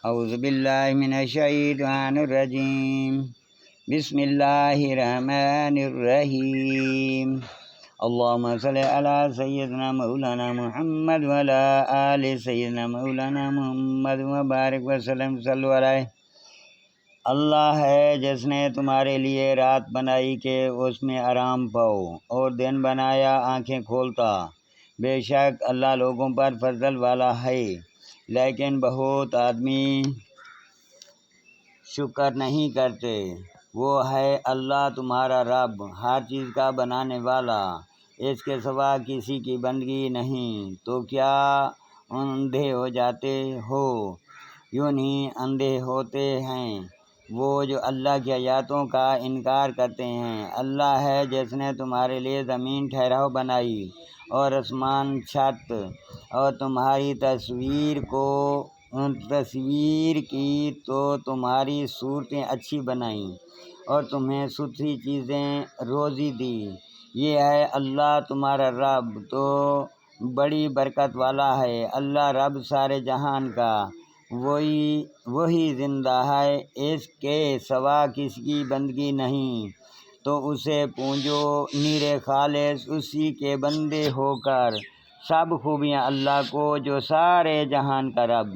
اعوذ باللہ من الشیطان الرجیم بسم اللہ الرحمن الرحیم اللہم صلی علی سیدنا مولانا محمد وعلی آل سیدنا مولانا محمد وبارک وسلم صلی علیہ۔ اللہ ہے جس نے تمہارے لیے رات بنائی کہ اس میں آرام پاؤ اور دن بنایا آنکھیں کھولتا۔ بے شک اللہ لوگوں پر فضل والا ہے، لیکن بہت آدمی شکر نہیں کرتے۔ وہ ہے اللہ تمہارا رب، ہر چیز کا بنانے والا، اس کے سوا کسی کی بندگی نہیں۔ تو کیا اندھے ہو جاتے ہو؟ یوں نہیں اندھے ہوتے ہیں وہ جو اللہ کی آیاتوں کا انکار کرتے ہیں۔ اللہ ہے جس نے تمہارے لیے زمین ٹھہراؤ بنائی اور آسمان چھت، اور تمہاری تصویر کی تو تمہاری صورتیں اچھی بنائیں اور تمہیں ستھری چیزیں روزی دی۔ یہ ہے اللہ تمہارا رب، تو بڑی برکت والا ہے۔ اللہ رب سارے جہان کا، وہی زندہ ہے، اس کے سوا کسی کی بندگی نہیں۔ تو اسے پوجو نیرے خالص، اسی کے بندے ہو کر، سب خوبیاں اللہ کو جو سارے جہان کا رب۔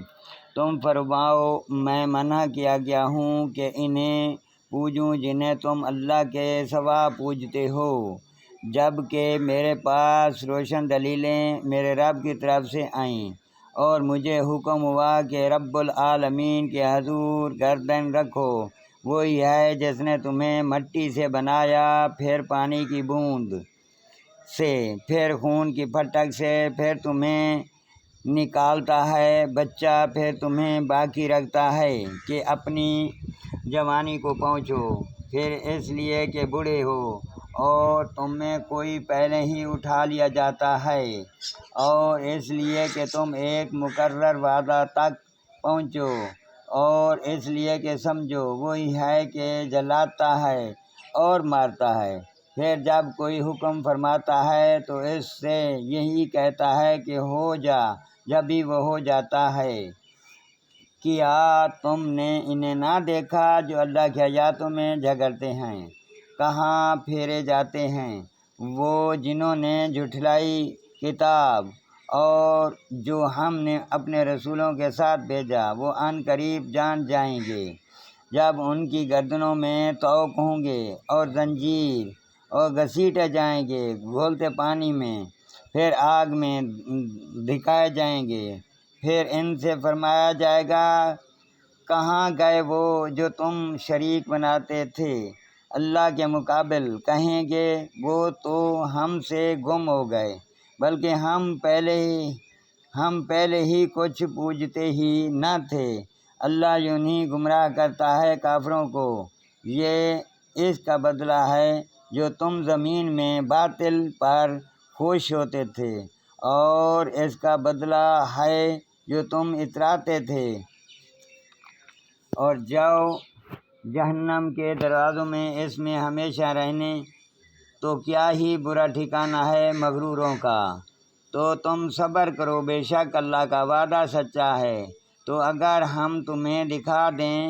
تم فرماؤ میں منع کیا گیا ہوں کہ انہیں پوجوں جنہیں تم اللہ کے سوا پوجتے ہو، جب کہ میرے پاس روشن دلیلیں میرے رب کی طرف سے آئیں اور مجھے حکم ہوا کہ رب العالمین کے حضور گردن رکھو۔ وہی ہے جس نے تمہیں مٹی سے بنایا، پھر پانی کی بوند سے، پھر خون کی پھٹک سے، پھر تمہیں نکالتا ہے بچہ، پھر تمہیں باقی رکھتا ہے کہ اپنی جوانی کو پہنچو، پھر اس لیے کہ بوڑھے ہو اور تم میں کوئی پہلے ہی اٹھا لیا جاتا ہے، اور اس لیے کہ تم ایک مقرر وعدہ تک پہنچو، اور اس لیے کہ سمجھو وہی ہے کہ جلاتا ہے اور مارتا ہے۔ پھر جب کوئی حکم فرماتا ہے تو اس سے یہی کہتا ہے کہ ہو جا، جبھی وہ ہو جاتا ہے۔ کیا تم نے انہیں نہ دیکھا جو اللہ کی آیاتوں میں جھگڑتے ہیں؟ کہاں پھیرے جاتے ہیں وہ جنہوں نے جھٹلائی کتاب اور جو ہم نے اپنے رسولوں کے ساتھ بھیجا۔ وہ عن قریب جان جائیں گے جب ان کی گردنوں میں طوق ہوں گے اور زنجیر، اور گھسیٹے جائیں گے گھولتے پانی میں، پھر آگ میں دھکائے جائیں گے۔ پھر ان سے فرمایا جائے گا کہاں گئے وہ جو تم شریک بناتے تھے اللہ کے مقابل؟ کہیں گے وہ تو ہم سے گم ہو گئے، بلکہ ہم پہلے ہی کچھ پوجتے ہی نہ تھے۔ اللہ یوں ہی گمراہ کرتا ہے کافروں کو۔ یہ اس کا بدلہ ہے جو تم زمین میں باطل پر خوش ہوتے تھے، اور اس کا بدلہ ہے جو تم اتراتے تھے۔ اور جاؤ جہنم کے دروازوں میں، اس میں ہمیشہ رہنے، تو کیا ہی برا ٹھکانہ ہے مغروروں کا۔ تو تم صبر کرو، بے شک اللہ کا وعدہ سچا ہے۔ تو اگر ہم تمہیں دکھا دیں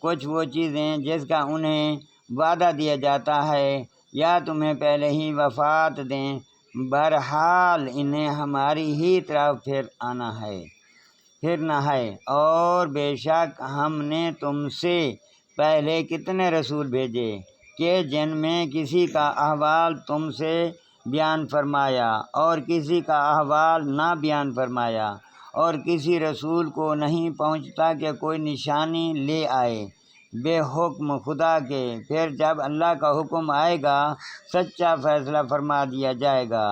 کچھ وہ چیزیں جس کا انہیں وعدہ دیا جاتا ہے، یا تمہیں پہلے ہی وفات دیں، بہرحال انہیں ہماری ہی طرف پھرنا ہے۔ اور بے شک ہم نے تم سے پہلے کتنے رسول بھیجے کہ جن میں کسی کا احوال تم سے بیان فرمایا اور کسی کا احوال نہ بیان فرمایا، اور کسی رسول کو نہیں پہنچتا کہ کوئی نشانی لے آئے بے حکم خدا کے۔ پھر جب اللہ کا حکم آئے گا سچا فیصلہ فرما دیا جائے گا،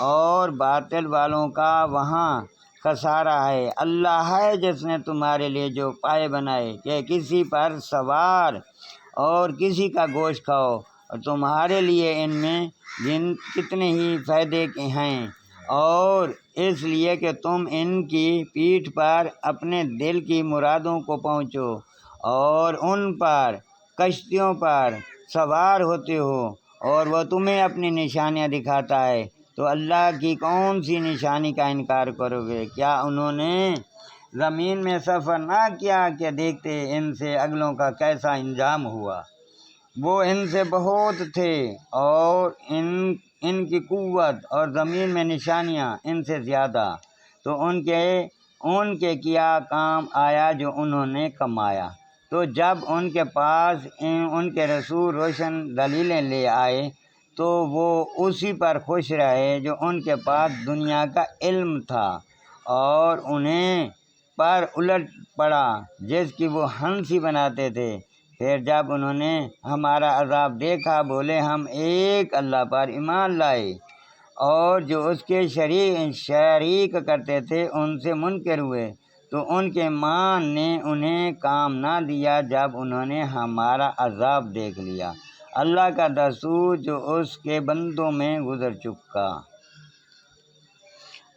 اور باطل والوں کا وہاں خسارہ ہے۔ اللہ ہے جس نے تمہارے لیے جو پائے بنائے کہ کسی پر سوار اور کسی کا گوشت کھاؤ، اور تمہارے لیے ان میں کتنے ہی فائدے ہیں، اور اس لیے کہ تم ان کی پیٹھ پر اپنے دل کی مرادوں کو پہنچو، اور ان پر کشتیوں پر سوار ہوتے ہو، اور وہ تمہیں اپنی نشانیاں دکھاتا ہے۔ تو اللہ کی کون سی نشانی کا انکار کرو گے؟ کیا انہوں نے زمین میں سفر نہ کیا کہ دیکھتے ان سے اگلوں کا کیسا انجام ہوا۔ وہ ان سے بہت تھے اور ان کی قوت اور زمین میں نشانیاں ان سے زیادہ، تو ان کے کیا کام آیا جو انہوں نے کمایا۔ تو جب ان کے پاس ان کے رسول روشن دلیلیں لے آئے تو وہ اسی پر خوش رہے جو ان کے پاس دنیا کا علم تھا، اور انہیں پر الٹ پڑا جس کی وہ ہنسی بناتے تھے۔ پھر جب انہوں نے ہمارا عذاب دیکھا بولے ہم ایک اللہ پر ایمان لائے، اور جو اس کے شریک کرتے تھے ان سے منکر ہوئے، تو ان کے ایمان نے انہیں کام نہ دیا جب انہوں نے ہمارا عذاب دیکھ لیا۔ اللہ کا دستور جو اس کے بندوں میں گزر چکا،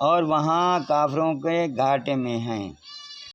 اور وہاں کافروں کے گھاٹے میں ہیں۔